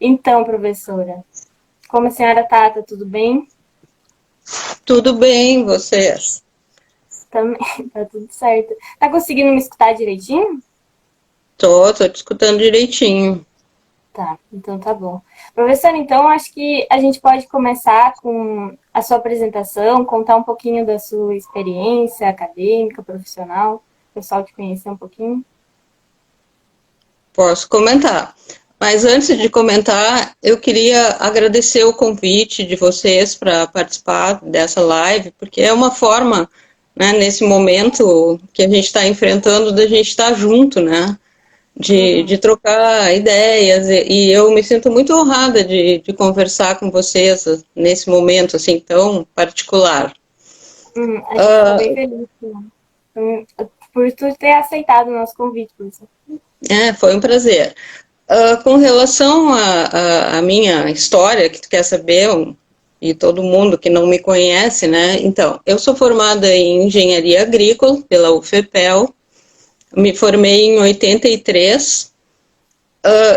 Então, professora, como a senhora tá? Tá tudo bem? Tudo bem, vocês? Também, tá tudo certo. Tá conseguindo me escutar direitinho? Tô te escutando direitinho. Tá, então tá bom. Professora, então acho que a gente pode começar com a sua apresentação, contar um pouquinho da sua experiência acadêmica, profissional, o pessoal te conhecer um pouquinho. Posso comentar. Mas antes de comentar, eu queria agradecer o convite de vocês para participar dessa live, porque é uma forma, né, nesse momento que a gente está enfrentando, da gente estar junto, né? De Uhum. trocar ideias, e eu me sinto muito honrada de conversar com vocês nesse momento assim tão particular. A gente está bem feliz por tu ter aceitado o nosso convite, professor. Foi um prazer. Com relação à minha história, que tu quer saber, e todo mundo que não me conhece, né? Então, eu sou formada em engenharia agrícola pela UFPEL, me formei em 83,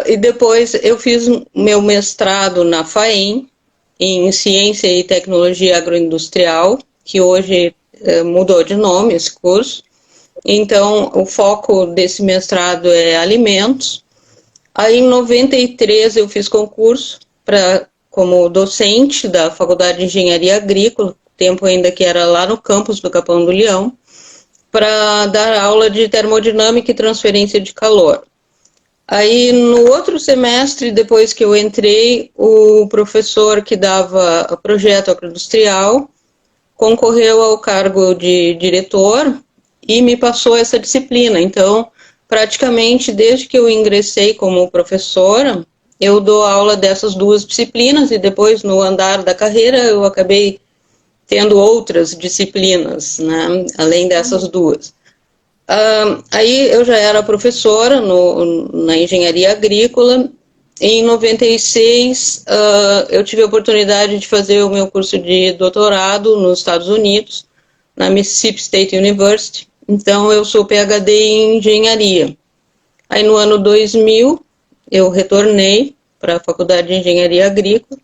e depois eu fiz meu mestrado na FAEM, em Ciência e Tecnologia Agroindustrial, que hoje mudou de nome esse curso. Então, o foco desse mestrado é alimentos. Aí, em 93, eu fiz concurso como docente da Faculdade de Engenharia Agrícola, tempo ainda que era lá no campus do Capão do Leão, para dar aula de termodinâmica e transferência de calor. Aí, no outro semestre, depois que eu entrei, o professor que dava projeto agroindustrial concorreu ao cargo de diretor e me passou essa disciplina. Então, praticamente desde que eu ingressei como professora, eu dou aula dessas duas disciplinas e depois, no andar da carreira, eu acabei tendo outras disciplinas, né, além dessas duas. Aí eu já era professora na engenharia agrícola. Em 96, eu tive a oportunidade de fazer o meu curso de doutorado nos Estados Unidos, na Mississippi State University. Então, eu sou PhD em engenharia. Aí, no ano 2000, eu retornei para a Faculdade de Engenharia Agrícola,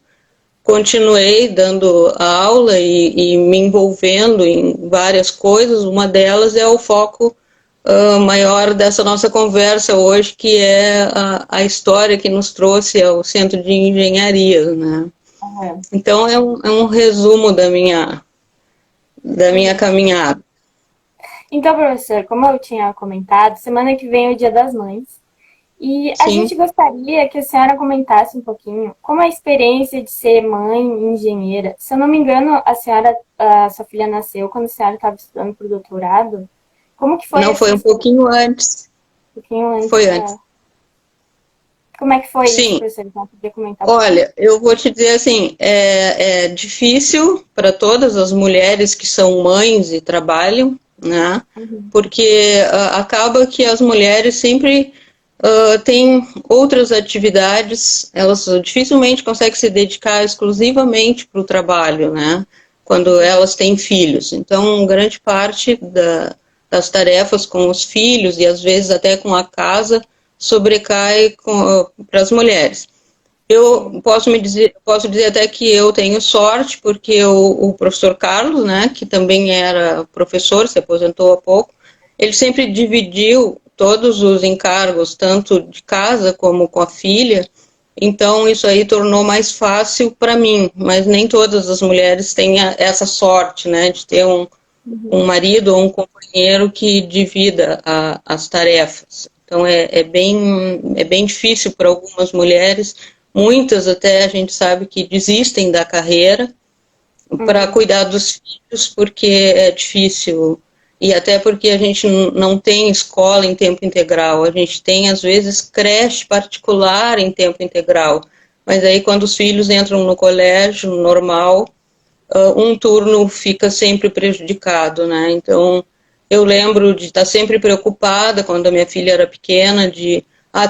continuei dando aula e me envolvendo em várias coisas. Uma delas é o foco maior dessa nossa conversa hoje, que é a história que nos trouxe ao Centro de Engenharia, né? Uhum. Então, é um resumo da minha caminhada. Então, professor, como eu tinha comentado, semana que vem é o Dia das Mães. E a Sim. gente gostaria que a senhora comentasse um pouquinho como é a experiência de ser mãe e engenheira. Se eu não me engano, a sua filha nasceu quando a senhora estava estudando para o doutorado. Como que foi Não, essa foi um experiência? pouquinho antes. Um pouquinho antes. Foi antes. Como é que foi isso, Sim. professor? Então, podia comentar um pouquinho? Olha, eu vou te dizer assim, é difícil para todas as mulheres que são mães e trabalham, né? Uhum. Porque acaba que as mulheres sempre têm outras atividades, elas dificilmente conseguem se dedicar exclusivamente para o trabalho, né? Quando elas têm filhos. Então, grande parte das tarefas com os filhos e às vezes até com a casa sobrecai para as mulheres. Sim. Eu posso dizer até que eu tenho sorte, porque o professor Carlos, né, que também era professor, se aposentou há pouco, ele sempre dividiu todos os encargos, tanto de casa como com a filha, então isso aí tornou mais fácil para mim, mas nem todas as mulheres têm essa sorte, né, de ter um marido ou um companheiro que divida as tarefas. Então é bem difícil para algumas mulheres, muitas até a gente sabe que desistem da carreira para Uhum. cuidar dos filhos, porque é difícil, e até porque a gente não tem escola em tempo integral, a gente tem às vezes creche particular em tempo integral, mas aí quando os filhos entram no colégio normal, um turno fica sempre prejudicado, né? Então, eu lembro de estar sempre preocupada quando a minha filha era pequena,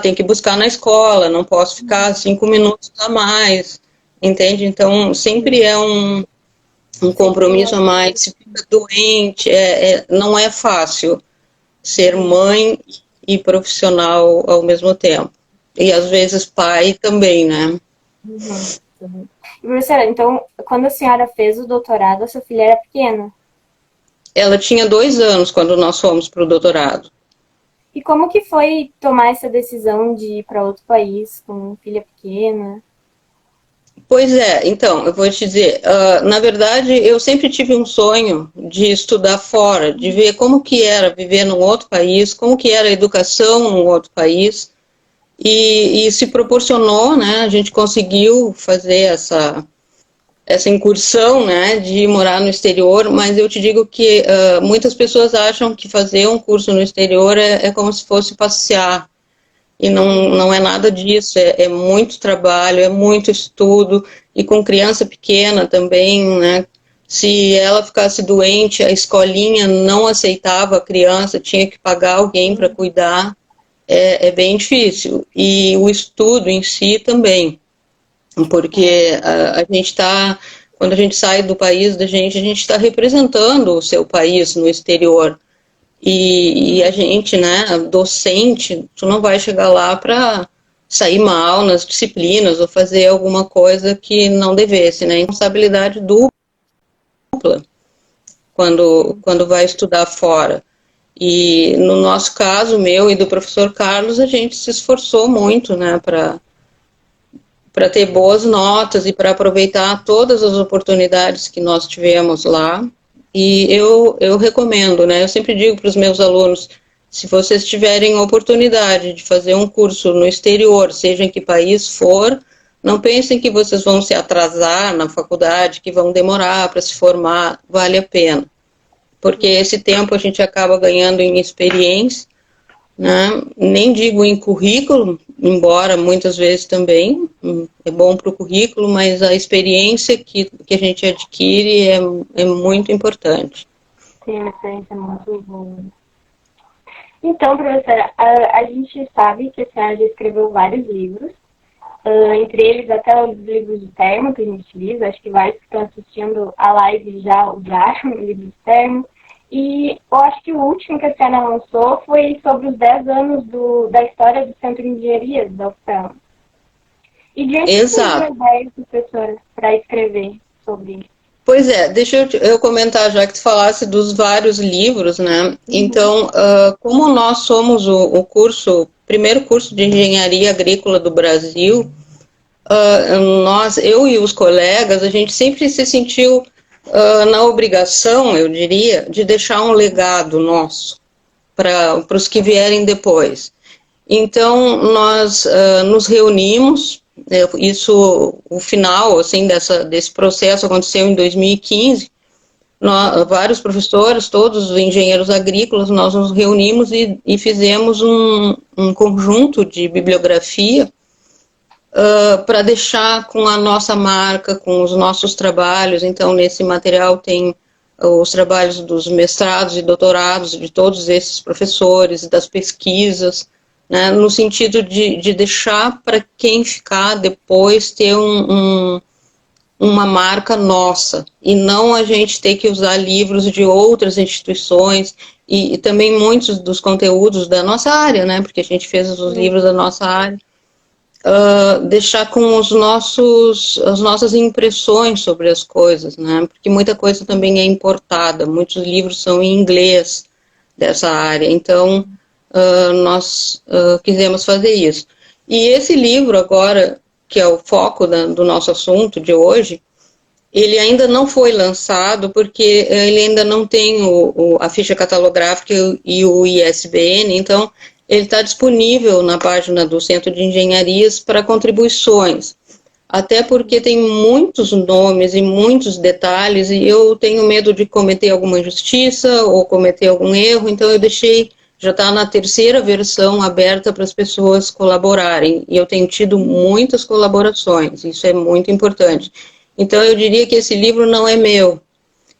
tem que buscar na escola, não posso ficar 5 minutos a mais, entende? Então, sempre é um Sempre compromisso a mais, se fica doente, não é fácil ser mãe e profissional ao mesmo tempo. e às vezes pai também, né? Uhum. E, professora, então, quando a senhora fez o doutorado, a sua filha era pequena. Ela tinha 2 anos quando nós fomos para o doutorado. E como que foi tomar essa decisão de ir para outro país com filha pequena? Pois é, então, eu vou te dizer, na verdade, eu sempre tive um sonho de estudar fora, de ver como que era viver num outro país, como que era a educação num outro país, e se proporcionou, né, a gente conseguiu fazer essa incursão, né, de morar no exterior, mas eu te digo que muitas pessoas acham que fazer um curso no exterior é como se fosse passear, e não é nada disso, é muito trabalho, é muito estudo, e com criança pequena também, né? Se ela ficasse doente, a escolinha não aceitava a criança, tinha que pagar alguém para cuidar, é bem difícil. E o estudo em si também, porque a gente está, quando a gente sai do país da gente, a gente está representando o seu país no exterior. E a gente, né, docente, tu não vai chegar lá para sair mal nas disciplinas ou fazer alguma coisa que não devesse, né? Responsabilidade dupla quando vai estudar fora. E no nosso caso, meu e do professor Carlos, a gente se esforçou muito, né, para ter boas notas e para aproveitar todas as oportunidades que nós tivemos lá. E eu recomendo, né? Eu sempre digo para os meus alunos, se vocês tiverem a oportunidade de fazer um curso no exterior, seja em que país for, não pensem que vocês vão se atrasar na faculdade, que vão demorar para se formar, vale a pena. Porque esse tempo a gente acaba ganhando em experiência, né? Nem digo em currículo, embora muitas vezes também é bom para o currículo, mas a experiência que a gente adquire é muito importante. Sim, a experiência é muito boa. Então, professora, a gente sabe que a senhora já escreveu vários livros, entre eles até os livros de termo que a gente diz, acho que vários que estão assistindo a live já usaram o livro de termo. E eu acho que o último que a senhora lançou foi sobre os 10 anos da história do Centro de Engenharia da UFPEL. E de onde surgiu a ideia, professora, para escrever sobre isso? Pois é, deixa eu comentar, já que tu falasse dos vários livros, né? Então, como nós somos o primeiro curso de engenharia agrícola do Brasil, eu e os colegas, a gente sempre se sentiu na obrigação, eu diria, de deixar um legado nosso para os que vierem depois. Então, nós nos reunimos, o final assim, desse processo aconteceu em 2015, vários professores, todos os engenheiros agrícolas, nós nos reunimos e fizemos um conjunto de bibliografia para deixar com a nossa marca, com os nossos trabalhos. Então, nesse material tem os trabalhos dos mestrados e doutorados de todos esses professores, das pesquisas, né, no sentido de deixar para quem ficar depois ter uma marca nossa, e não a gente ter que usar livros de outras instituições, e também muitos dos conteúdos da nossa área, né, porque a gente fez os livros da nossa área, deixar com as nossas impressões sobre as coisas, né? Porque muita coisa também é importada, muitos livros são em inglês dessa área, então nós quisemos fazer isso. E esse livro agora, que é o foco do nosso assunto de hoje, ele ainda não foi lançado porque ele ainda não tem a ficha catalográfica e o ISBN, então ele está disponível na página do Centro de Engenharias para contribuições, até porque tem muitos nomes e muitos detalhes, e eu tenho medo de cometer alguma injustiça ou cometer algum erro, então eu deixei, já está na terceira versão aberta para as pessoas colaborarem, e eu tenho tido muitas colaborações, isso é muito importante. Então eu diria que esse livro não é meu,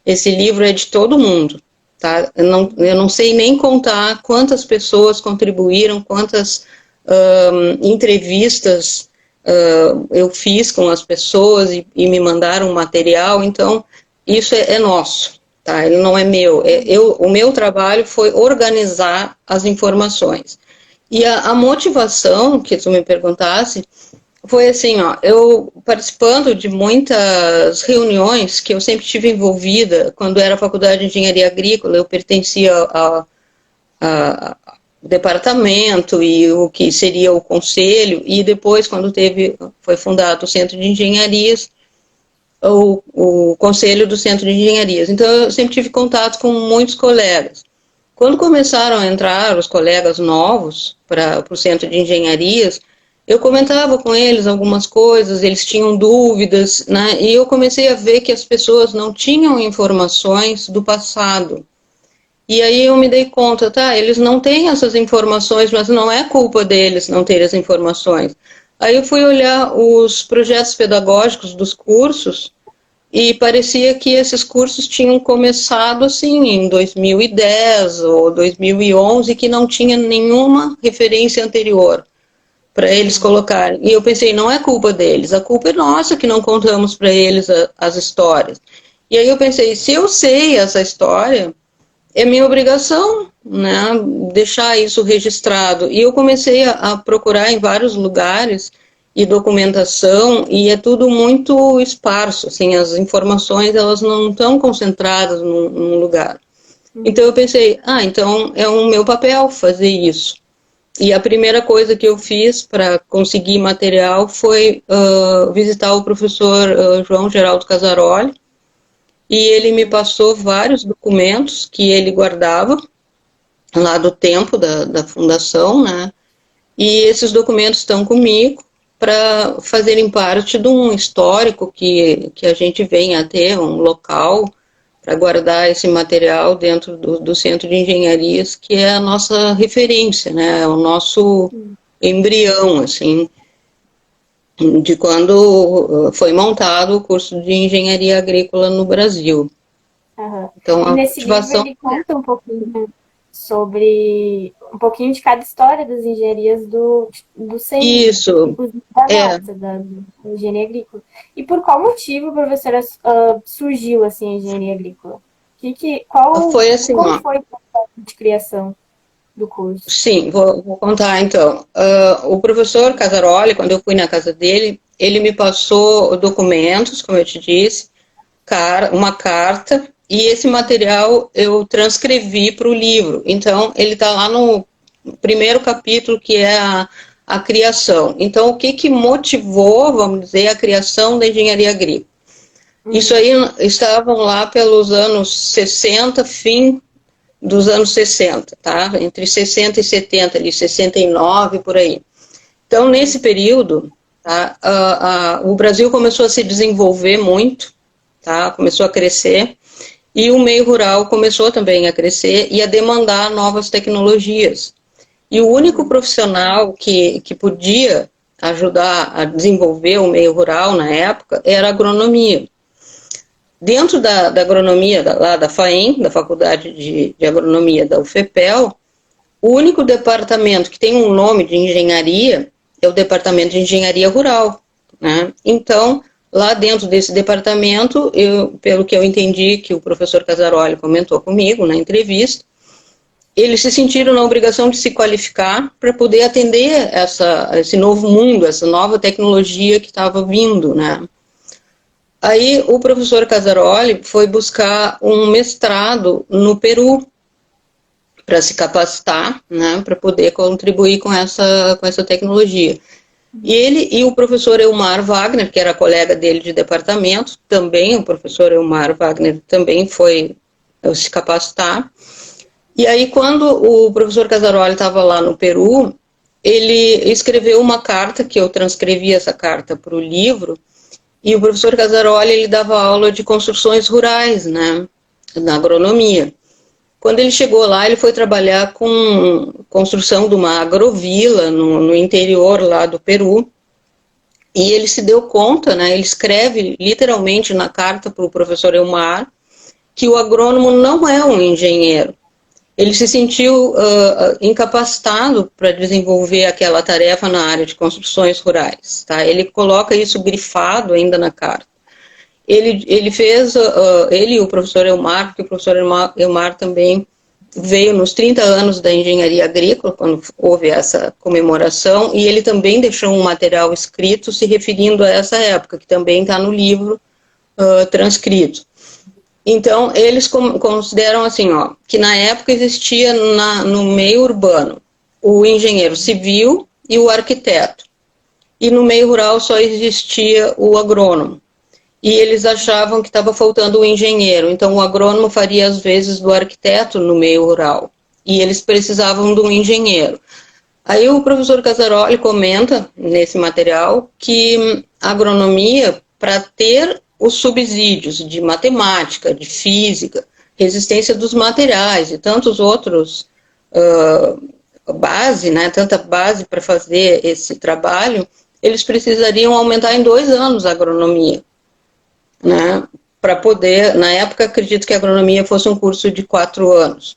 esse livro é de todo mundo. Tá? Eu não sei nem contar quantas pessoas contribuíram, quantas entrevistas eu fiz com as pessoas e me mandaram material, então isso é nosso, tá? Ele não é meu. O meu trabalho foi organizar as informações. E a motivação que tu me perguntasse foi assim, ó, eu participando de muitas reuniões que eu sempre tive envolvida, quando era faculdade de engenharia agrícola, eu pertencia ao departamento e o que seria o conselho, e depois, quando foi fundado o Centro de Engenharias, o conselho do Centro de Engenharias. Então, eu sempre tive contato com muitos colegas. Quando começaram a entrar os colegas novos para o Centro de Engenharias, eu comentava com eles algumas coisas, eles tinham dúvidas, né? E eu comecei a ver que as pessoas não tinham informações do passado. E aí eu me dei conta, tá, eles não têm essas informações, mas não é culpa deles não terem as informações. Aí eu fui olhar os projetos pedagógicos dos cursos e parecia que esses cursos tinham começado assim em 2010 ou 2011, que não tinha nenhuma referência anterior para eles colocarem. E eu pensei, não é culpa deles, a culpa é nossa que não contamos para eles as histórias. E aí eu pensei, se eu sei essa história, é minha obrigação, né, deixar isso registrado. E eu comecei a procurar em vários lugares e documentação, e é tudo muito esparso, assim, as informações, elas não estão concentradas num lugar. Então eu pensei, então é o meu papel fazer isso. E a primeira coisa que eu fiz para conseguir material foi visitar o professor João Geraldo Casaroli, e ele me passou vários documentos que ele guardava lá do tempo da fundação, né? E esses documentos estão comigo para fazerem parte de um histórico que a gente vem a ter, um local para guardar esse material dentro do Centro de Engenharias, que é a nossa referência, né? O nosso embrião, assim, de quando foi montado o curso de Engenharia Agrícola no Brasil. Uhum. Então, E a nesse livro motivação... ele conta um pouquinho sobre um pouquinho de cada história das engenharias do centro, Isso, inclusive da é. nossa, da engenharia agrícola. E por qual motivo, professora, surgiu assim a engenharia agrícola? Foi assim, Como ó. foi o processo de criação do curso? Sim, vou contar então. O professor Casaroli, quando eu fui na casa dele, ele me passou documentos, como eu te disse, uma carta, e esse material eu transcrevi para o livro. Então, ele está lá no primeiro capítulo, que é a criação. Então, o que motivou, vamos dizer, a criação da engenharia agrícola? Isso aí estavam lá pelos anos 60, fim dos anos 60, tá? Entre 60 e 70, ali, 69, por aí. Então, nesse período, tá, o Brasil começou a se desenvolver muito, tá? Começou a crescer, e o meio rural começou também a crescer e a demandar novas tecnologias. E o único profissional que podia ajudar a desenvolver o meio rural na época era a agronomia. Dentro da agronomia, lá da FAEM, da Faculdade de Agronomia da UFPEL, o único departamento que tem um nome de engenharia é o Departamento de Engenharia Rural, né? Então, lá dentro desse departamento, pelo que eu entendi que o professor Casaroli comentou comigo na entrevista, eles se sentiram na obrigação de se qualificar para poder atender esse novo mundo, essa nova tecnologia que estava vindo, né? Aí o professor Casaroli foi buscar um mestrado no Peru para se capacitar, né, para poder contribuir com essa tecnologia. E ele e o professor Elmar Wagner, que era colega dele de departamento, também o professor Elmar Wagner também foi se capacitar. E aí quando o professor Casaroli estava lá no Peru, ele escreveu uma carta, que eu transcrevi essa carta para o livro, e o professor Casaroli, ele dava aula de construções rurais, né, na agronomia. Quando ele chegou lá, ele foi trabalhar com construção de uma agrovila no interior lá do Peru, e ele se deu conta, né, ele escreve literalmente na carta para o professor Elmar, que o agrônomo não é um engenheiro. Ele se sentiu incapacitado para desenvolver aquela tarefa na área de construções rurais. Tá? Ele coloca isso grifado ainda na carta. Ele fez, ele e o professor Elmar, porque o professor Elmar também veio nos 30 anos da engenharia agrícola, quando houve essa comemoração, e ele também deixou um material escrito se referindo a essa época, que também está no livro transcrito. Então, eles consideram assim, ó, que na época existia no meio urbano o engenheiro civil e o arquiteto, e no meio rural só existia o agrônomo. E eles achavam que estava faltando o engenheiro, então o agrônomo faria às vezes do arquiteto no meio rural, e eles precisavam de um engenheiro. Aí o professor Casaroli comenta nesse material que a agronomia, para ter os subsídios de matemática, de física, resistência dos materiais e tantos outros base, né, tanta base para fazer esse trabalho, eles precisariam aumentar em 2 anos a agronomia, né, para poder, na época acredito que a agronomia fosse um curso de 4 anos.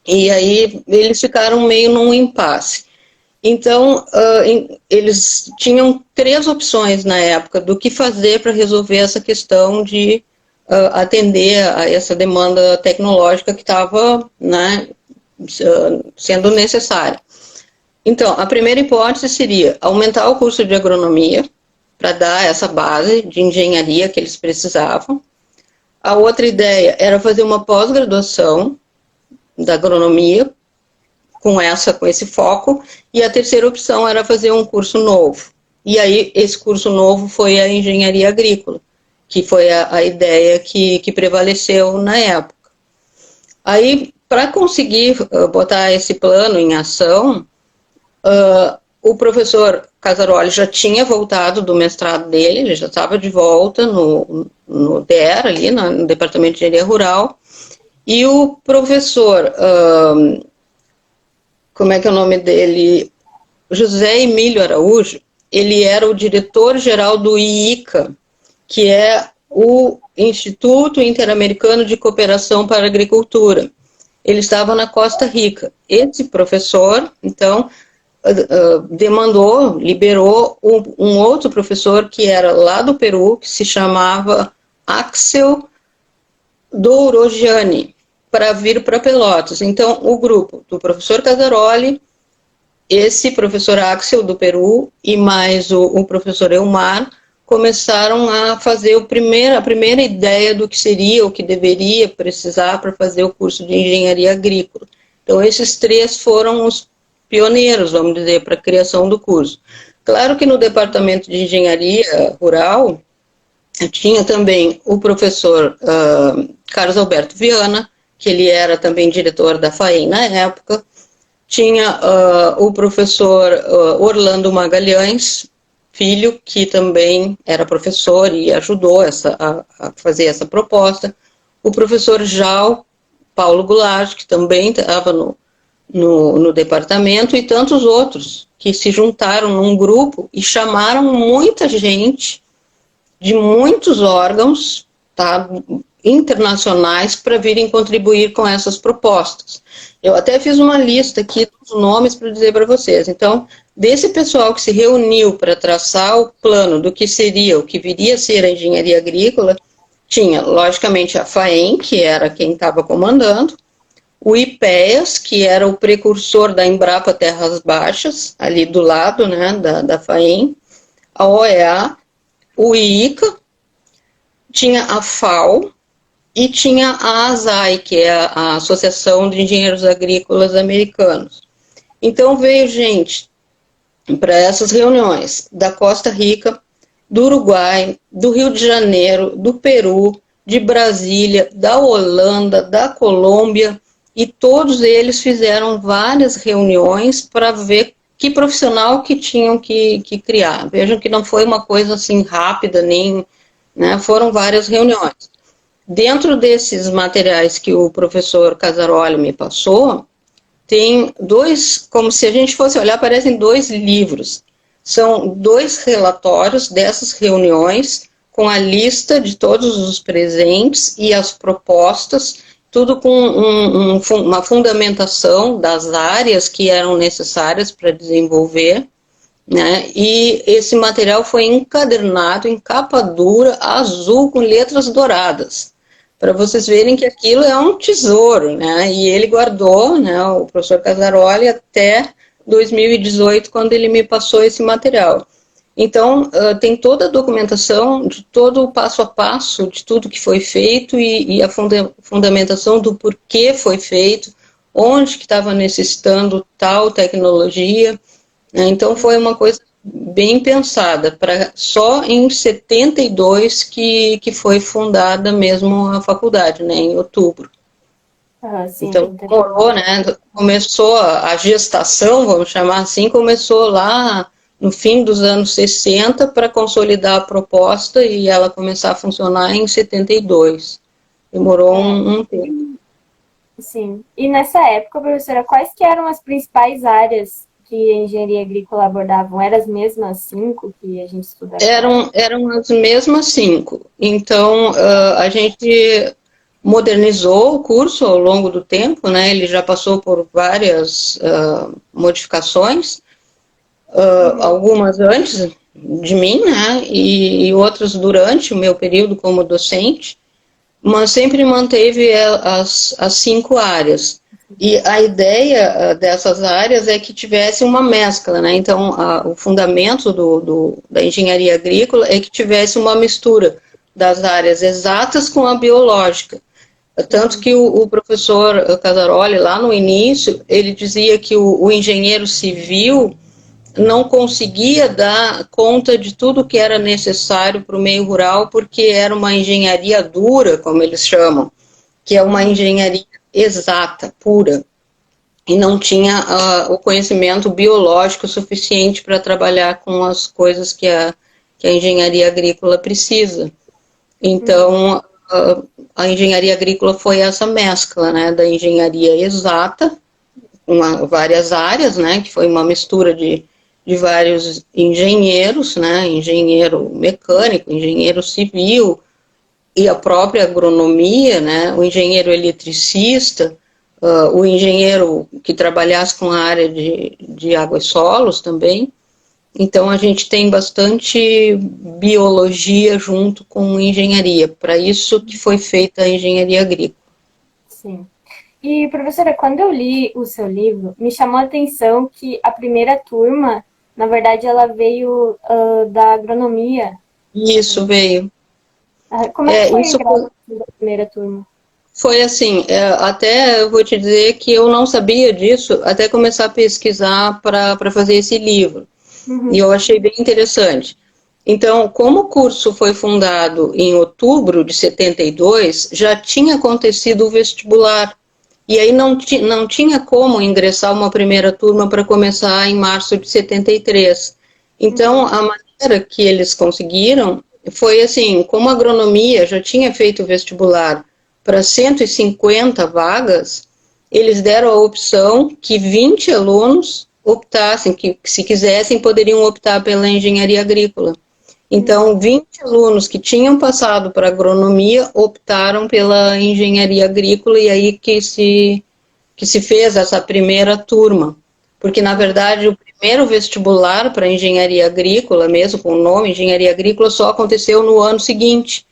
E aí eles ficaram meio num impasse. Então, eles tinham 3 opções na época do que fazer para resolver essa questão de atender a essa demanda tecnológica que estava, né, sendo necessária. Então, a primeira hipótese seria aumentar o curso de agronomia para dar essa base de engenharia que eles precisavam. A outra ideia era fazer uma pós-graduação da agronomia com esse foco, e a terceira opção era fazer um curso novo. E aí, esse curso novo foi a engenharia agrícola, que foi a ideia que prevaleceu na época. Aí, para conseguir botar esse plano em ação, o professor Casaroli já tinha voltado do mestrado dele, ele já estava de volta no DER, ali no Departamento de Engenharia Rural, e o professor, como é que é o nome dele? José Emílio Araújo, ele era o diretor-geral do IICA, que é o Instituto Interamericano de Cooperação para a Agricultura. Ele estava na Costa Rica. Esse professor, então, liberou um outro professor que era lá do Peru, que se chamava Axel Dourogiani, para vir para Pelotas. Então, o grupo do professor Casaroli, esse professor Axel do Peru e mais o professor Elmar começaram a fazer a primeira ideia do que seria, o que deveria precisar para fazer o curso de engenharia agrícola. Então, esses 3 foram os pioneiros, vamos dizer, para a criação do curso. Claro que no departamento de engenharia rural, tinha também o professor Carlos Alberto Viana, que ele era também diretor da FAEM na época, tinha o professor Orlando Magalhães, filho, que também era professor e ajudou a fazer essa proposta, o professor Jal Paulo Goulart, que também estava no departamento, e tantos outros que se juntaram num grupo e chamaram muita gente de muitos órgãos, tá, internacionais para virem contribuir com essas propostas. Eu até fiz uma lista aqui dos nomes para dizer para vocês. Então, desse pessoal que se reuniu para traçar o plano do que seria, o que viria a ser a engenharia agrícola, tinha, logicamente, a FAEM, que era quem estava comandando, o IPEAS, que era o precursor da Embrapa Terras Baixas, ali do lado, né, da FAEM, a OEA, o IICA, tinha a FAO e tinha a ASAI, que é a Associação de Engenheiros Agrícolas Americanos. Então veio gente para essas reuniões da Costa Rica, do Uruguai, do Rio de Janeiro, do Peru, de Brasília, da Holanda, da Colômbia, e todos eles fizeram várias reuniões para ver que profissional que tinham que criar. Vejam que não foi uma coisa assim rápida, nem, né, foram várias reuniões. Dentro desses materiais que o professor Casaroli me passou, tem 2, como se a gente fosse olhar, parecem 2 livros. São 2 relatórios dessas reuniões, com a lista de todos os presentes e as propostas, tudo com uma fundamentação das áreas que eram necessárias para desenvolver, né? E esse material foi encadernado em capa dura, azul, com letras douradas. para vocês verem que aquilo é um tesouro, né? E ele guardou, né, o professor Casaroli, até 2018, quando ele me passou esse material. Então, tem toda a documentação de todo o passo a passo de tudo que foi feito e a fundamentação do porquê foi feito, onde que estava necessitando tal tecnologia, né? Então, foi uma coisa bem pensada, só em 72 que foi fundada mesmo a faculdade, né, em outubro. Sim, Então, demorou, né, começou a gestação, vamos chamar assim, começou lá no fim dos anos 60 para consolidar a proposta e ela começar a funcionar em 72. Demorou um tempo. Sim. E nessa época, professora, quais que eram as principais áreas que a engenharia agrícola abordavam? Eram as mesmas 5 que a gente estudava? Eram as mesmas 5. Então, a gente modernizou o curso ao longo do tempo, né? Ele já passou por várias modificações, algumas antes de mim, né? E outras durante o meu período como docente, mas sempre manteve as 5 áreas. E a ideia dessas áreas é que tivesse uma mescla, né? Então, o fundamento da engenharia agrícola é que tivesse uma mistura das áreas exatas com a biológica. Tanto que o professor Casaroli, lá no início, ele dizia que o engenheiro civil não conseguia dar conta de tudo que era necessário para o meio rural, porque era uma engenharia dura, como eles chamam, que é uma engenharia exata, pura, e não tinha o conhecimento biológico suficiente para trabalhar com as coisas que a engenharia agrícola precisa. Então, a engenharia agrícola foi essa mescla, né, da engenharia exata, várias áreas, né, que foi uma mistura de vários engenheiros, né, engenheiro mecânico, engenheiro civil, e a própria agronomia, né, o engenheiro eletricista, o engenheiro que trabalhasse com a área de água e solos também. Então, a gente tem bastante biologia junto com engenharia, para isso que foi feita a engenharia agrícola. Sim. E, professora, quando eu li o seu livro, me chamou a atenção que a primeira turma, na verdade, ela veio da agronomia. Isso veio. Como é que foi o ingresso da primeira turma? Foi assim, até eu vou te dizer que eu não sabia disso até começar a pesquisar para fazer esse livro. E eu achei bem interessante. Então, como o curso foi fundado em outubro de 72, já tinha acontecido o vestibular. E aí não tinha como ingressar uma primeira turma para começar em março de 73. Então, a maneira que eles conseguiram foi assim, como a agronomia já tinha feito o vestibular para 150 vagas, eles deram a opção que 20 alunos optassem, que se quisessem poderiam optar pela engenharia agrícola. Então, 20 alunos que tinham passado para agronomia optaram pela engenharia agrícola e aí que se fez essa primeira turma. Porque, na verdade, o primeiro vestibular para engenharia agrícola, mesmo com o nome engenharia agrícola, só aconteceu no ano seguinte,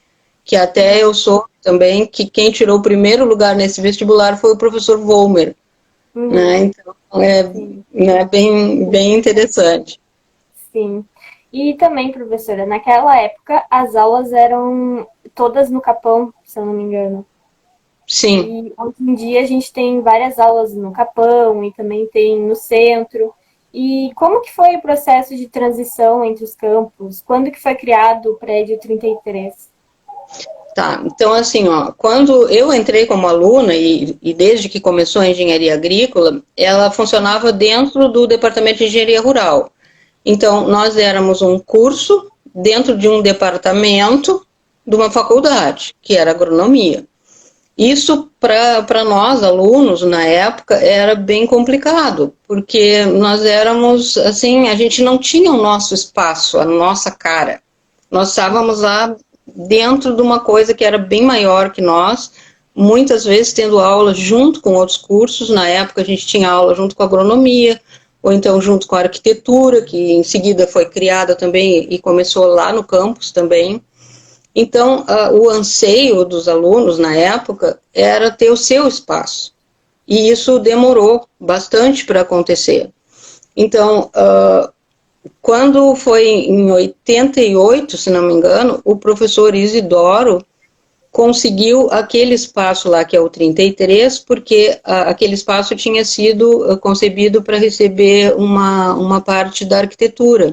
que até eu soube também que quem tirou o primeiro lugar nesse vestibular foi o professor Volmer. Né? Então, né, bem interessante. Sim. E também, professora, naquela época as aulas eram todas no Capão, se eu não me engano. Sim. E hoje em dia a gente tem várias aulas no Capão e também tem no centro. E como que foi o processo de transição entre os campos? Quando que foi criado o prédio 33? Tá, então assim, ó, quando eu entrei como aluna e desde que começou a engenharia agrícola, ela funcionava dentro do departamento de engenharia rural. Então, nós éramos um curso dentro de um departamento de uma faculdade, que era agronomia. Isso, para nós, alunos, na época, era bem complicado, porque nós éramos, assim, a gente não tinha o nosso espaço, a nossa cara. Nós estávamos lá dentro de uma coisa que era bem maior que nós, muitas vezes tendo aula junto com outros cursos. Na época, a gente tinha aula junto com a agronomia, ou então junto com a arquitetura, que em seguida foi criada também e começou lá no campus também. Então, o anseio dos alunos na época era ter o seu espaço. E isso demorou bastante para acontecer. Então, quando foi em 88, se não me engano, o professor Isidoro conseguiu aquele espaço lá, que é o 33, porque aquele espaço tinha sido concebido para receber uma parte da arquitetura.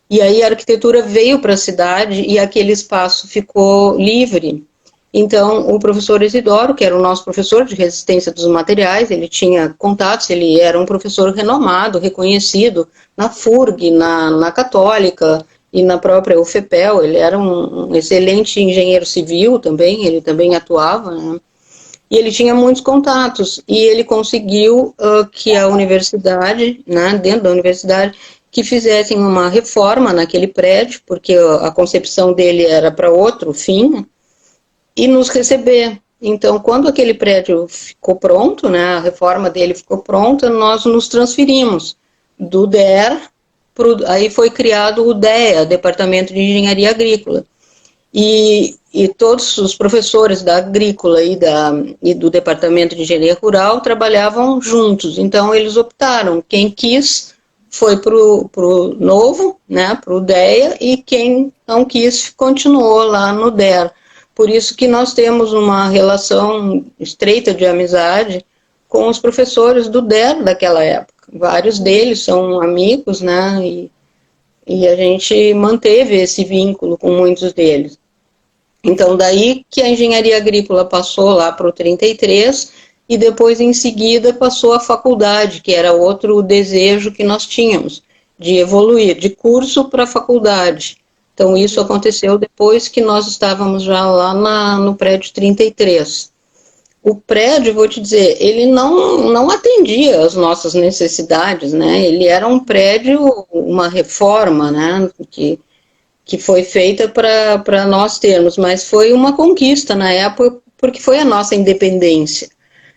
E aí a arquitetura veio para a cidade e aquele espaço ficou livre. Então, o professor Isidoro, que era o nosso professor de resistência dos materiais, ele tinha contatos, ele era um professor renomado, reconhecido na FURG, na Católica e na própria UFPEL. Ele era um excelente engenheiro civil também, ele também atuava, né? E ele tinha muitos contatos, e ele conseguiu que a universidade, né, dentro da universidade, que fizessem uma reforma naquele prédio, porque a concepção dele era para outro fim, e nos receber. Então, quando aquele prédio ficou pronto, né, a reforma dele ficou pronta, nós nos transferimos do DER, aí foi criado o DEA, Departamento de Engenharia Agrícola. E todos os professores da Agrícola e do Departamento de Engenharia Rural trabalhavam juntos. Então, eles optaram. Quem quis foi para o novo, né, para o DEA, e quem não quis continuou lá no DER. Por isso que nós temos uma relação estreita de amizade com os professores do DER daquela época. Vários deles são amigos, né, e a gente manteve esse vínculo com muitos deles. Então, daí que a engenharia agrícola passou lá para o 33 e depois, em seguida, passou a faculdade, que era outro desejo que nós tínhamos, de evoluir, de curso para faculdade. Então, isso aconteceu depois que nós estávamos já lá no prédio 33. O prédio, vou te dizer, ele não atendia às nossas necessidades, né? Ele era um prédio, uma reforma, né, que foi feita para nós termos, mas foi uma conquista na época, porque foi a nossa independência.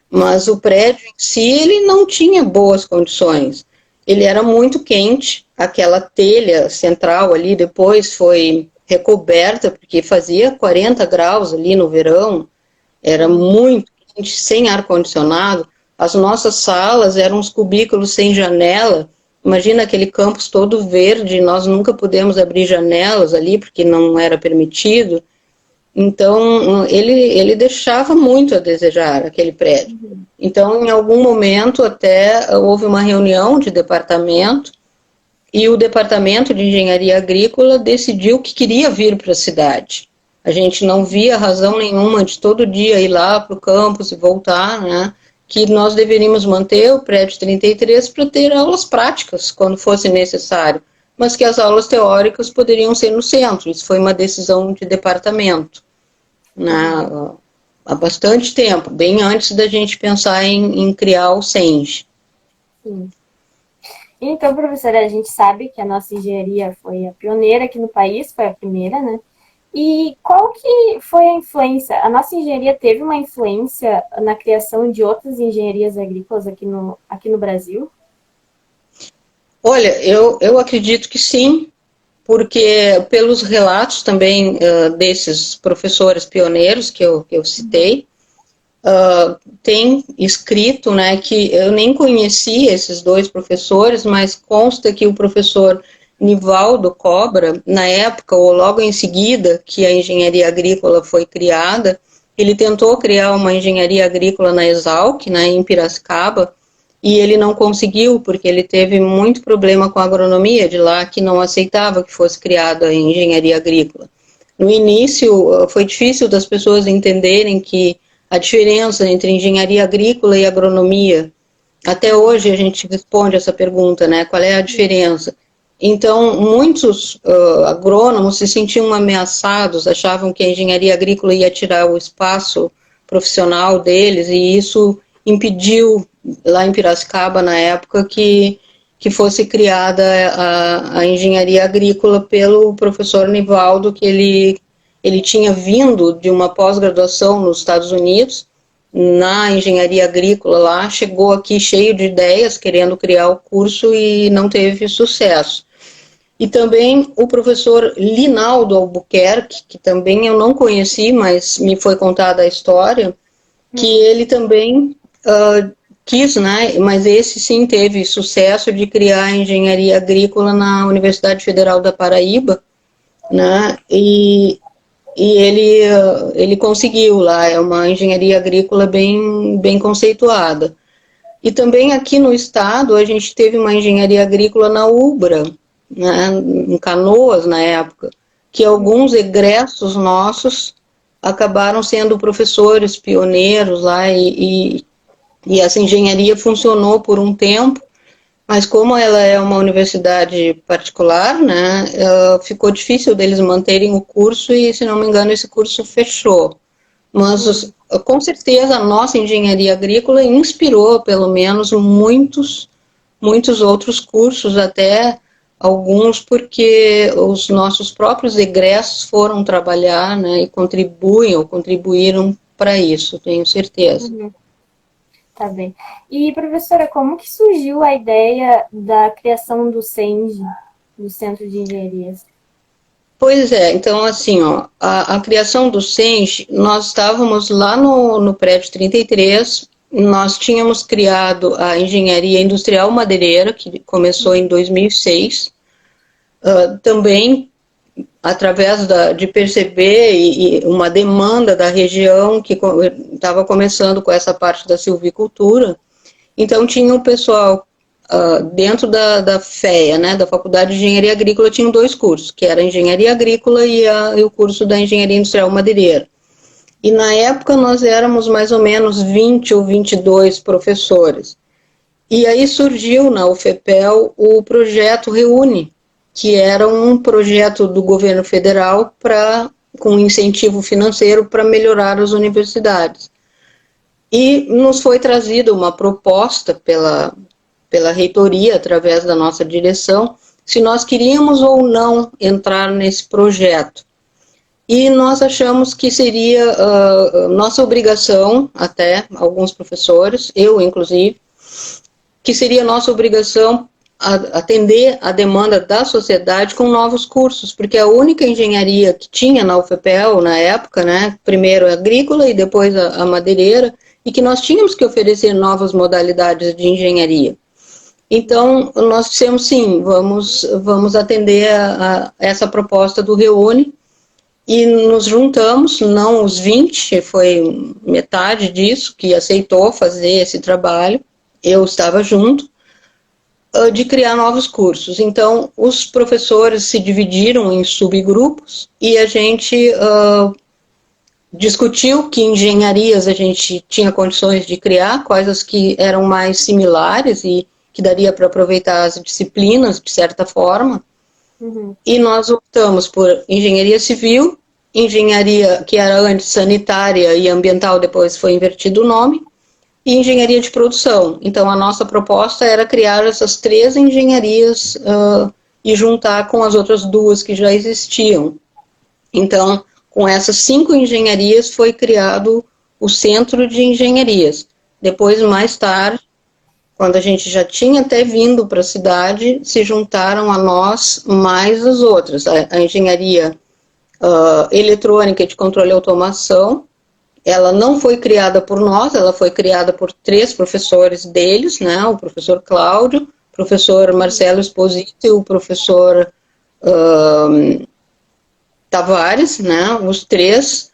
Mas o prédio em si, ele não tinha boas condições. Ele era muito quente, aquela telha central ali depois foi recoberta, porque fazia 40 graus ali no verão, era muito quente, sem ar-condicionado. As nossas salas eram uns cubículos sem janela. Imagina aquele campus todo verde, nós nunca pudemos abrir janelas ali, porque não era permitido. Então, ele deixava muito a desejar, aquele prédio. Então, em algum momento, até houve uma reunião de departamento, e o departamento de engenharia agrícola decidiu que queria vir para a cidade. A gente não via razão nenhuma de todo dia ir lá para o campus e voltar, né? Que nós deveríamos manter o prédio 33 para ter aulas práticas, quando fosse necessário, mas que as aulas teóricas poderiam ser no centro. Isso foi uma decisão de departamento, né, há bastante tempo, bem antes da gente pensar em criar o SENGE. Sim. Então, professora, a gente sabe que a nossa engenharia foi a pioneira aqui no país, foi a primeira, né? E qual que foi a influência? A nossa engenharia teve uma influência na criação de outras engenharias agrícolas aqui no Brasil? Olha, eu acredito que sim, porque pelos relatos também desses professores pioneiros que eu citei, tem escrito, né, que eu nem conhecia esses dois professores, mas consta que o professor Nivaldo Cobra, na época, ou logo em seguida que a engenharia agrícola foi criada, ele tentou criar uma engenharia agrícola na Exalc, né, em Piracicaba, e ele não conseguiu, porque ele teve muito problema com a agronomia de lá, que não aceitava que fosse criada a engenharia agrícola. No início, foi difícil das pessoas entenderem que a diferença entre engenharia agrícola e agronomia, até hoje a gente responde essa pergunta, né, qual é a diferença? Então, muitos agrônomos se sentiam ameaçados, achavam que a engenharia agrícola ia tirar o espaço profissional deles, e isso impediu, lá em Piracicaba, na época, que fosse criada a engenharia agrícola pelo professor Nivaldo, que ele tinha vindo de uma pós-graduação nos Estados Unidos, na engenharia agrícola lá, chegou aqui cheio de ideias, querendo criar o curso e não teve sucesso. E também o professor Linaldo Albuquerque, que também eu não conheci, mas me foi contada a história, que ele também quis, né, mas esse sim teve sucesso de criar a engenharia agrícola na Universidade Federal da Paraíba, né, e ele conseguiu lá, é uma engenharia agrícola bem conceituada. E também aqui no estado a gente teve uma engenharia agrícola na UBRA, né, em Canoas na época, que alguns egressos nossos acabaram sendo professores pioneiros lá e essa engenharia funcionou por um tempo, mas como ela é uma universidade particular, né, ficou difícil deles manterem o curso e, se não me engano, esse curso fechou. Mas, com certeza, a nossa engenharia agrícola inspirou, pelo menos, muitos outros cursos, até alguns porque os nossos próprios egressos foram trabalhar, né, e contribuem ou contribuíram para isso, tenho certeza. Uhum. Tá bem. E, professora, como que surgiu a ideia da criação do CENG, do Centro de Engenharias? Pois é, então assim, ó, a criação do SENG, nós estávamos lá no prédio 33, nós tínhamos criado a Engenharia Industrial Madeireira, que começou em 2006, também através de perceber e uma demanda da região que estava começando com essa parte da silvicultura, então tinha o pessoal dentro da FEA, né, da Faculdade de Engenharia Agrícola, tinham dois cursos, que era a Engenharia Agrícola e o curso da Engenharia Industrial Madeireira. E na época nós éramos mais ou menos 20 ou 22 professores. E aí surgiu na UFPEL o projeto Reúne, que era um projeto do governo federal com incentivo financeiro para melhorar as universidades. E nos foi trazida uma proposta pela reitoria, através da nossa direção, se nós queríamos ou não entrar nesse projeto. E nós achamos que seria nossa obrigação, até alguns professores, eu inclusive, que seria nossa obrigação atender a demanda da sociedade com novos cursos, porque a única engenharia que tinha na UFPEL na época, né, primeiro a agrícola e depois a madeireira, e que nós tínhamos que oferecer novas modalidades de engenharia. Então, nós dissemos sim, vamos atender a essa proposta do Reúne, e nos juntamos, não os 20, foi metade disso que aceitou fazer esse trabalho, eu estava junto, de criar novos cursos. Então, os professores se dividiram em subgrupos e a gente discutiu que engenharias a gente tinha condições de criar, quais as que eram mais similares e que daria para aproveitar as disciplinas, de certa forma. Uhum. E nós optamos por engenharia civil, engenharia que era antes sanitária e ambiental, depois foi invertido o nome, e engenharia de produção. Então, a nossa proposta era criar essas 3 engenharias e juntar com as outras 2 que já existiam. Então, com essas 5 engenharias foi criado o Centro de Engenharias. Depois, mais tarde, quando a gente já tinha até vindo para a cidade, se juntaram a nós mais as outras. A engenharia eletrônica de controle e automação, ela não foi criada por nós, ela foi criada por 3 professores deles, né, o professor Cláudio, o professor Marcelo Esposito e o professor Tavares, né, os 3,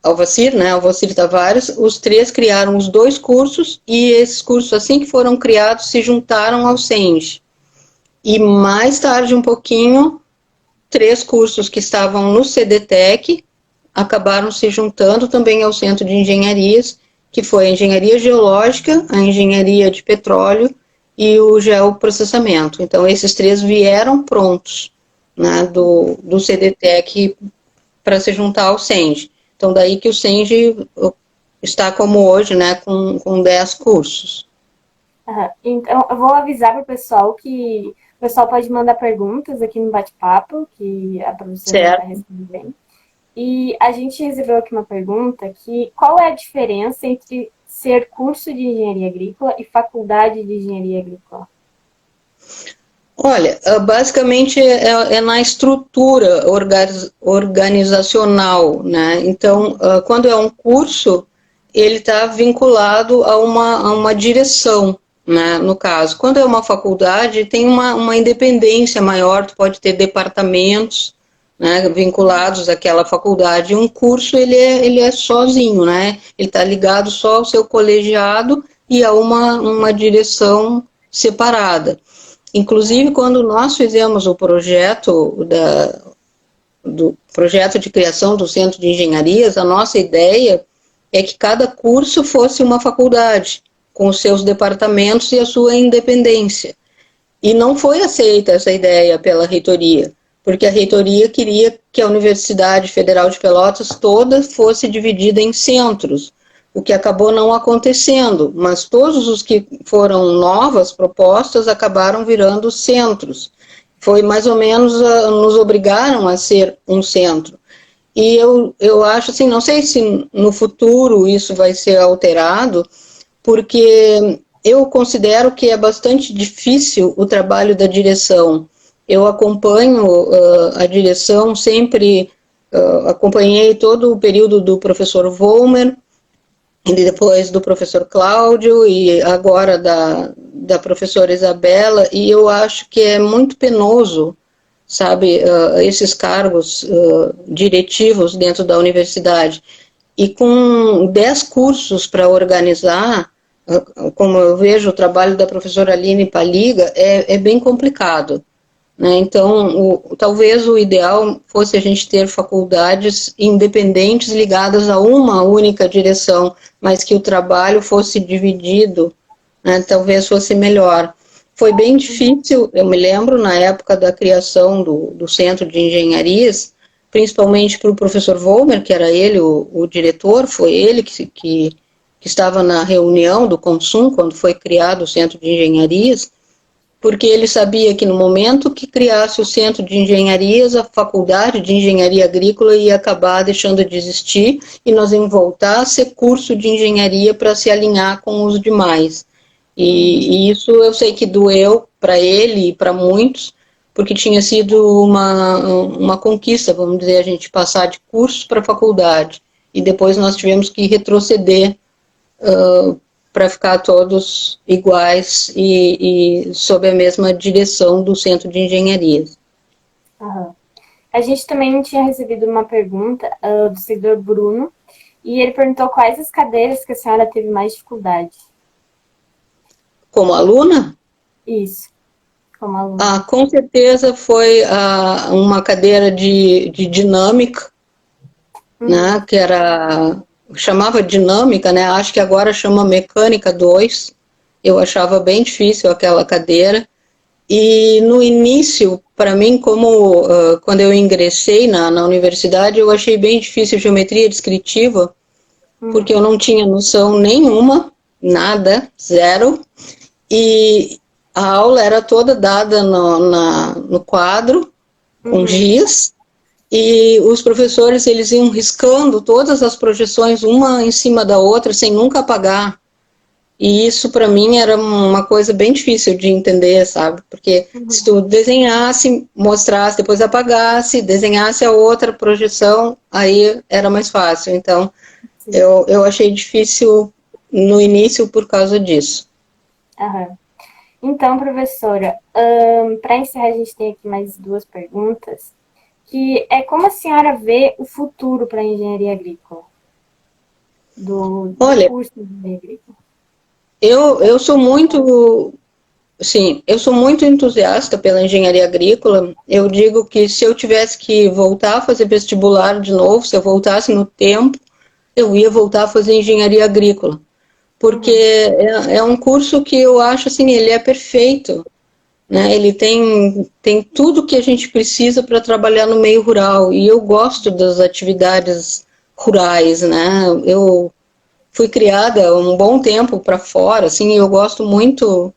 Alvacir, né, Alvacir Tavares, os 3 criaram os 2 cursos e esses cursos, assim que foram criados, se juntaram ao CENG. E mais tarde, um pouquinho, 3 cursos que estavam no CDTEC acabaram se juntando também ao Centro de Engenharias, que foi a Engenharia Geológica, a Engenharia de Petróleo e o Geoprocessamento. Então, esses 3 vieram prontos, né, do CDTEC para se juntar ao CENG. Então, daí que o CENG está como hoje, né, com 10 cursos. Então, eu vou avisar para o pessoal que o pessoal pode mandar perguntas aqui no bate-papo, que a professora vai estar respondendo. E a gente recebeu aqui uma pergunta que qual é a diferença entre ser curso de engenharia agrícola e faculdade de engenharia agrícola? Olha, basicamente é na estrutura organizacional, né? Então, quando é um curso, ele está vinculado a uma direção, né? No caso, quando é uma faculdade, tem uma independência maior, tu pode ter departamentos, né, vinculados àquela faculdade. Um curso, ele é sozinho, né? Ele está ligado só ao seu colegiado e a uma direção separada. Inclusive, quando nós fizemos o projeto do projeto de criação do Centro de Engenharias, a nossa ideia é que cada curso fosse uma faculdade, com os seus departamentos e a sua independência. E não foi aceita essa ideia pela reitoria, porque a reitoria queria que a Universidade Federal de Pelotas toda fosse dividida em centros, o que acabou não acontecendo, mas todos os que foram novas propostas acabaram virando centros. Foi mais ou menos, nos obrigaram a ser um centro. E eu acho assim, não sei se no futuro isso vai ser alterado, porque eu considero que é bastante difícil o trabalho da direção. Eu acompanho a direção, sempre acompanhei todo o período do professor Vollmer, e depois do professor Cláudio, e agora da professora Isabela, e eu acho que é muito penoso, sabe, esses cargos diretivos dentro da universidade. E com 10 cursos para organizar, como eu vejo o trabalho da professora Aline Paliga, é bem complicado, né? Então, talvez o ideal fosse a gente ter faculdades independentes ligadas a uma única direção, mas que o trabalho fosse dividido, né? Talvez fosse melhor. Foi bem difícil, eu me lembro, na época da criação do Centro de Engenharias, principalmente para o professor Vollmer, que era ele o diretor, foi ele que estava na reunião do Consum, quando foi criado o Centro de Engenharias, porque ele sabia que no momento que criasse o Centro de Engenharias, a Faculdade de Engenharia Agrícola ia acabar deixando de existir e nós íamos voltar a ser curso de engenharia para se alinhar com os demais. E isso eu sei que doeu para ele e para muitos, porque tinha sido uma conquista, vamos dizer, a gente passar de curso para faculdade. E depois nós tivemos que retroceder para ficar todos iguais e sob a mesma direção do Centro de Engenharias. Aham. A gente também tinha recebido uma pergunta do seguidor Bruno, e ele perguntou quais as cadeiras que a senhora teve mais dificuldade. Como aluna? Isso, como aluna. Com certeza foi uma cadeira de dinâmica, né, que chamava dinâmica, né, acho que agora chama mecânica 2, eu achava bem difícil aquela cadeira, e no início, para mim, como quando eu ingressei na universidade, eu achei bem difícil geometria descritiva, porque eu não tinha noção nenhuma, nada, zero, e a aula era toda dada no quadro, com giz, e os professores, eles iam riscando todas as projeções, uma em cima da outra, sem nunca apagar. E isso, para mim, era uma coisa bem difícil de entender, sabe? Porque se tu desenhasse, mostrasse, depois apagasse, desenhasse a outra projeção, aí era mais fácil. Então, eu achei difícil no início por causa disso. Aham. Então, professora, para encerrar, a gente tem aqui mais duas perguntas, que é como a senhora vê o futuro para a engenharia agrícola? Do curso de engenharia agrícola. Eu sou muito, sim, eu sou muito entusiasta pela engenharia agrícola. Eu digo que se eu tivesse que voltar a fazer vestibular de novo, se eu voltasse no tempo, eu ia voltar a fazer engenharia agrícola, porque é um curso que eu acho assim, ele é perfeito, né? Ele tem tudo que a gente precisa para trabalhar no meio rural, e eu gosto das atividades rurais, né? Eu fui criada um bom tempo para fora, assim, eu gosto muito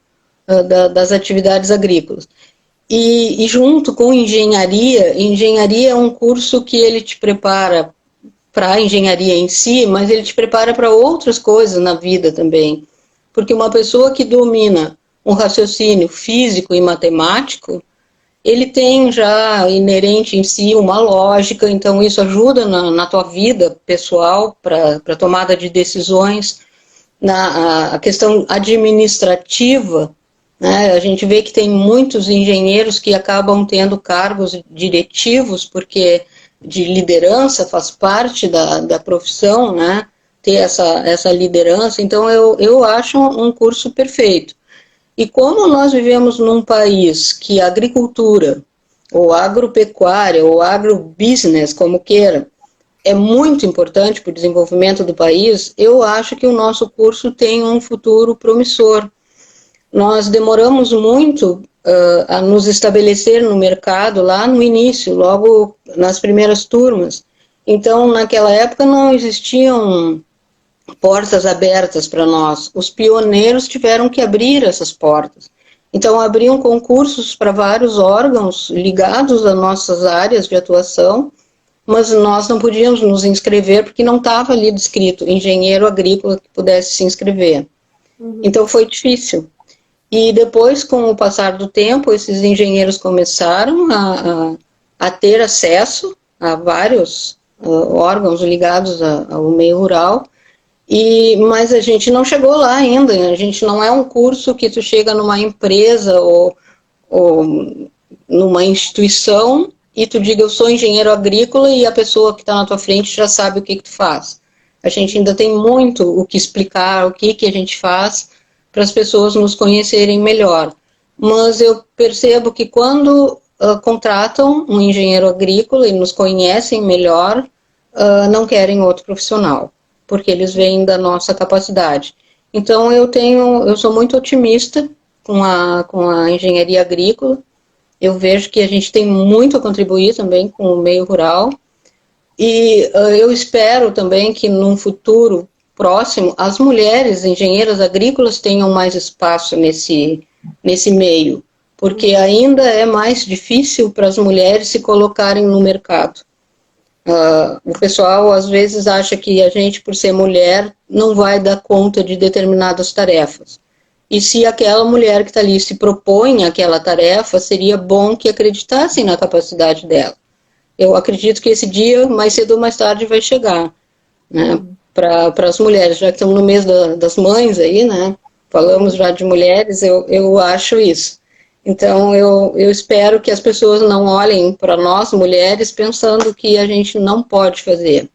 das atividades agrícolas. E junto com engenharia é um curso que ele te prepara para a engenharia em si, mas ele te prepara para outras coisas na vida também. Porque uma pessoa que domina um raciocínio físico e matemático, ele tem já inerente em si uma lógica, então isso ajuda na tua vida pessoal, para tomada de decisões, a questão administrativa, né, a gente vê que tem muitos engenheiros que acabam tendo cargos diretivos, porque de liderança faz parte da profissão, né, ter essa liderança, então eu acho um curso perfeito. E como nós vivemos num país que a agricultura, ou agropecuária, ou agrobusiness, como queira, é muito importante para o desenvolvimento do país, eu acho que o nosso curso tem um futuro promissor. Nós demoramos muito a nos estabelecer no mercado lá no início, logo nas primeiras turmas. Então, naquela época não existiam portas abertas para nós. Os pioneiros tiveram que abrir essas portas. Então, abriam concursos para vários órgãos ligados às nossas áreas de atuação, mas nós não podíamos nos inscrever porque não estava ali descrito engenheiro agrícola que pudesse se inscrever. Então, foi difícil. E depois, com o passar do tempo, esses engenheiros começaram a ter acesso a vários órgãos ligados ao meio rural, mas a gente não chegou lá ainda, a gente não é um curso que tu chega numa empresa ou numa instituição e tu diga eu sou engenheiro agrícola e a pessoa que está na tua frente já sabe o que tu faz. A gente ainda tem muito o que explicar, o que a gente faz para as pessoas nos conhecerem melhor. Mas eu percebo que quando contratam um engenheiro agrícola e nos conhecem melhor, não querem outro profissional, porque eles veem da nossa capacidade. Então eu sou muito otimista com a engenharia agrícola. Eu vejo que a gente tem muito a contribuir também com o meio rural. E eu espero também que num futuro próximo as mulheres engenheiras agrícolas tenham mais espaço nesse meio, porque ainda é mais difícil para as mulheres se colocarem no mercado. O pessoal às vezes acha que a gente, por ser mulher, não vai dar conta de determinadas tarefas. E se aquela mulher que está ali se propõe aquela tarefa, seria bom que acreditassem na capacidade dela. Eu acredito que esse dia, mais cedo ou mais tarde, vai chegar, né, para as mulheres, já que estamos no mês das mães aí, né, falamos já de mulheres, eu acho isso. Então, eu espero que as pessoas não olhem para nós, mulheres, pensando que a gente não pode fazer.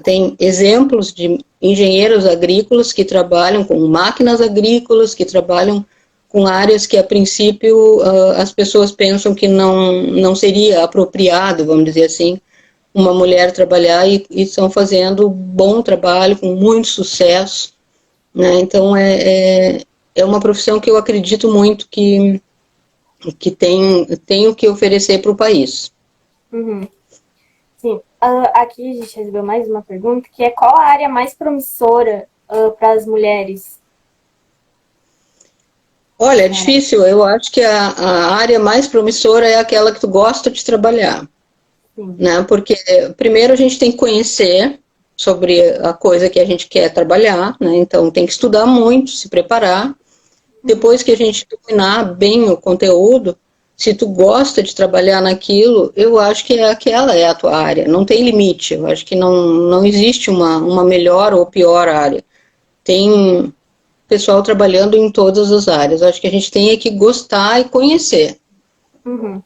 Tem exemplos de engenheiros agrícolas que trabalham com máquinas agrícolas, que trabalham com áreas que, a princípio, as pessoas pensam que não seria apropriado, vamos dizer assim, uma mulher trabalhar e estão fazendo bom trabalho, com muito sucesso, né? Então, é uma profissão que eu acredito muito que tem o que oferecer para o país. Uhum. Sim. Aqui a gente recebeu mais uma pergunta, que é qual a área mais promissora para as mulheres? Olha, é difícil. Eu acho que a área mais promissora é aquela que tu gosta de trabalhar. Sim. Né? Porque, primeiro, a gente tem que conhecer sobre a coisa que a gente quer trabalhar, né? Então, tem que estudar muito, se preparar. Depois que a gente dominar bem o conteúdo, se tu gosta de trabalhar naquilo, eu acho que aquela é a tua área. Não tem limite. Eu acho que não existe uma melhor ou pior área. Tem pessoal trabalhando em todas as áreas. Eu acho que a gente tem que gostar e conhecer. Uhum.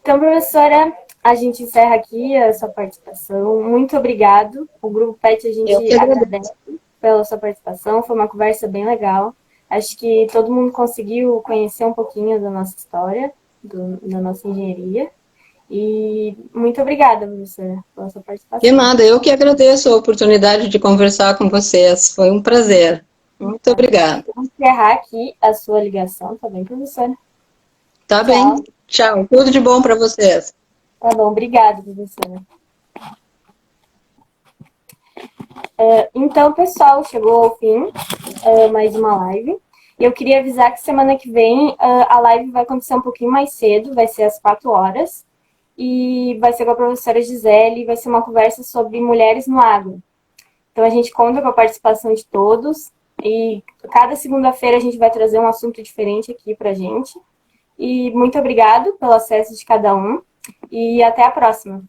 Então, professora, a gente encerra aqui a sua participação. Muito obrigado. O Grupo PET, a gente agradece pela sua participação. Foi uma conversa bem legal. Acho que todo mundo conseguiu conhecer um pouquinho da nossa história, da nossa engenharia. E muito obrigada, professora, pela sua participação. De nada, eu que agradeço a oportunidade de conversar com vocês. Foi um prazer. Muito obrigada. Vamos encerrar aqui a sua ligação, tá bem, professora? Tá bem. Tchau. Tudo de bom para vocês. Tá bom, obrigada, professora. Então, pessoal, chegou ao fim mais uma live. Eu queria avisar que semana que vem a live vai acontecer um pouquinho mais cedo, vai ser às 4 horas. E vai ser com a professora Gisele, vai ser uma conversa sobre mulheres no agro. Então, a gente conta com a participação de todos. E cada segunda-feira a gente vai trazer um assunto diferente aqui pra gente. E muito obrigado pelo acesso de cada um. E até a próxima.